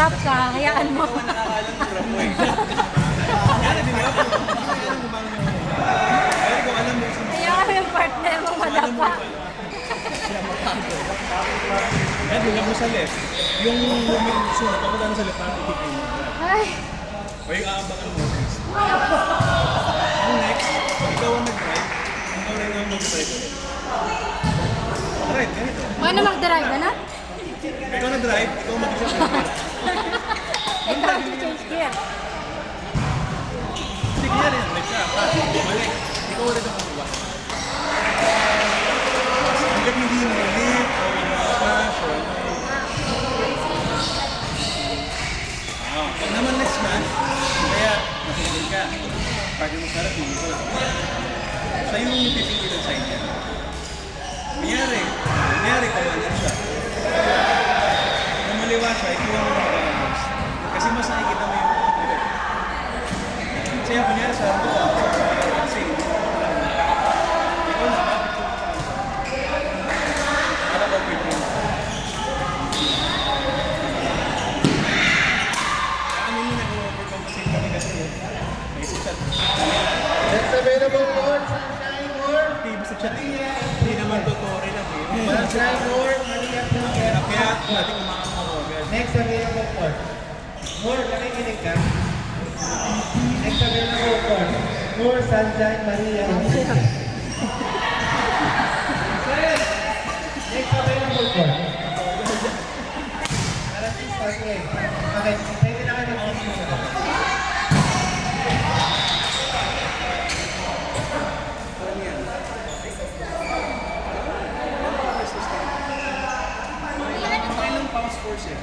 Mag-drop ka, hayaan mo. Ikaw ang nakakalang ng drop mo eh. Yan, hindi nga po. Hindi alam kung paano mo. Pero ikaw alam mo. Hayaan mo yung partner mo madapa. Yan, hingap mo sa left. Yung movement sunod, papunta na sa left, parang itik mo. Ay, O yung aabakan mo next. Yung next, pag ikaw ang nag-drive, ikaw rin ang mag-drive ulit. Right, ganito. paano mag-drive ka na? Ikaw na-drive, ikaw mag-isip. Ikaw change gear. Hindi kaya rin, drive ka. Bumalik. Ikaw ulit ang kukuha. Hanggat hindi mo lift, o smash, o ano. Pag naman na-smash, kaya nakikinig ka. Pwede mo sarap yung ito. Sa'yo yung pipilitan sa inyo. Kunyari, kumanan siya. Kung maliwa siya, ikaw ang mag-alamos. Kasi mas nakikita mo yung lift. Kaya kunyari sa ito, kasi ikaw na, kapit ko sa para kapit mo. Ano yung nag-overcome kasi kami kasi may suchat. Next available board, Sunshine Board. Ibig sa chat, hindi naman totoo rin ang Sunshine Board, Maria Cruz. Kaya natin kumakamuha. Next available board. More, nakikinig ka? Next available board. More, Sunshine Maria. Next available board. Okay. Okay, pwede na kayo mag-isip. Ilang pounds force eh?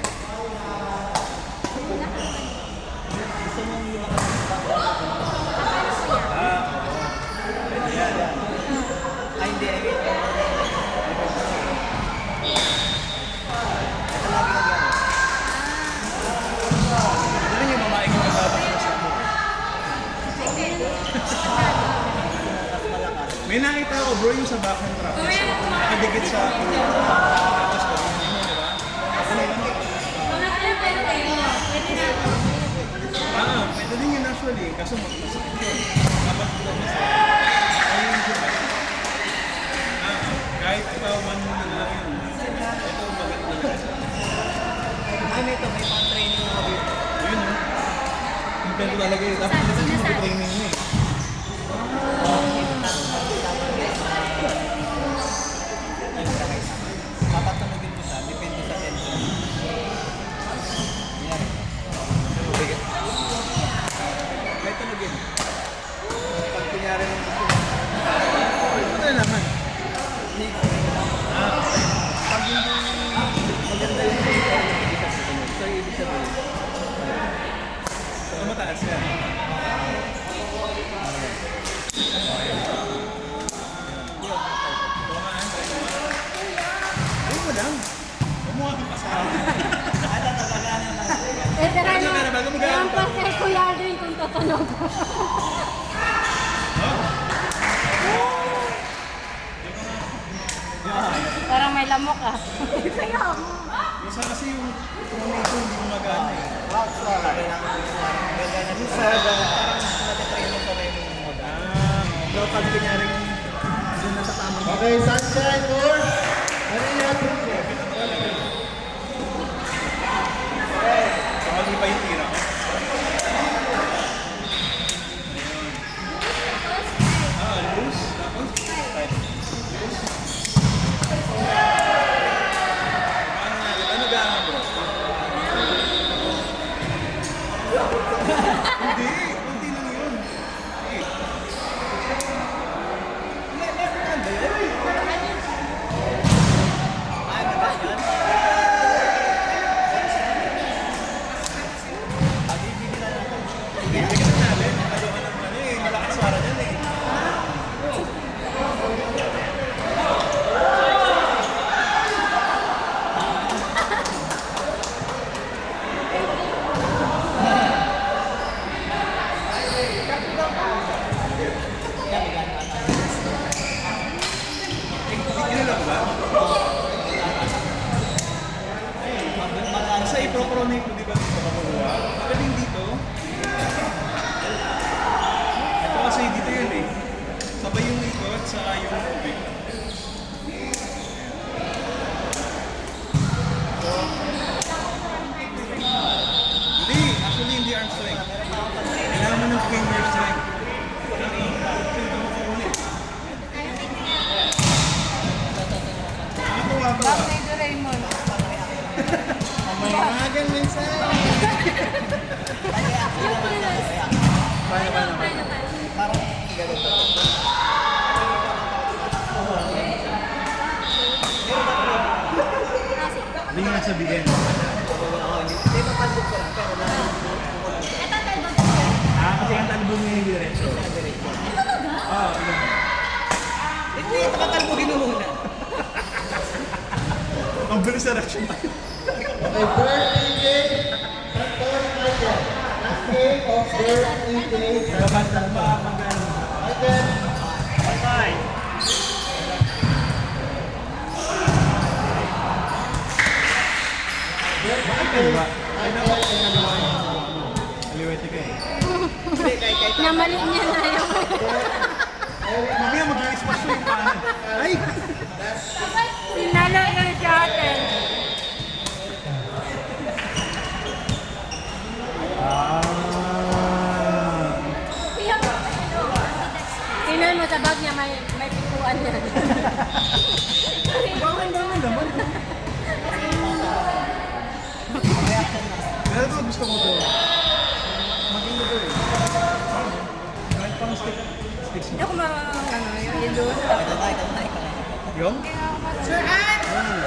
Ano yung mamae ko nagbabakas ako? May nakita ko bro yung sa back ng truck. Nakadikit sa tapos ko. Di ba? Pwede din yun actually. Kaso masakit yun. Dapat ko na sa kahit pa 1 minute na lang yun. Ito maganda na. Ano ito, may pang-training na kami. Yun no? Yung pwede talaga yun. Dapat ito yung training mo eh. Papatunogin mo siya, depende sa tension. Yan. Kahit tanugin. Pag kunyari ng gusto mo, Ano na naman? pag hindi maganda yung tension, so ibig sabihin, So mataas yan. Tumaan, try mo. Try mo lang. Kumuha kang pasara. Veteran Bago na. bago mo Ang partner ko yan rin kung tutunog. Parang may lamok ah. Kaya mo. Minsan kasi yung tumamito hindi gumagana eh. parang natitraining ko rin yung mga So pag kunyari doon na sa tamang Okay, Sunshine Board. Maria Cruz. kapag iba yung tira ko. Loose. Tapos tight. Loose. Paano natin? Ano gana bro? Hindi. Kunti lang yun. Left hand eh. May magan minsan. Yung pilos. Paano? Parang ganito. Hindi nga sabihin. Hindi mapandog ko lang, pero Ito talbog ko. Kasi ang talbog niya yung diretso. Oo, yun. hindi, nakakalbugin mo muna. Ang bilis na reaction tayo. Okay, birthday cake. Santos Michael. Last cake of birthday cake. Babantag ba mag-ano? Michael. Bye-bye. Bakit kaliwa? Ay, dapat yung kaliwa yung kaliwete ka eh. Hindi, kahit Namali niya na yung... Mamaya mag-i-smash yung paano. Ay! Sinalo lang siya atin. Tingnan mo sa bag niya, may pikuan yan. Bakit naman naman? Pero ito gusto ko to. Maging ito eh. Kahit pang sticks Hindi mo. ako marunong yung ilusa. ito tayo. Yung? Sir Ann!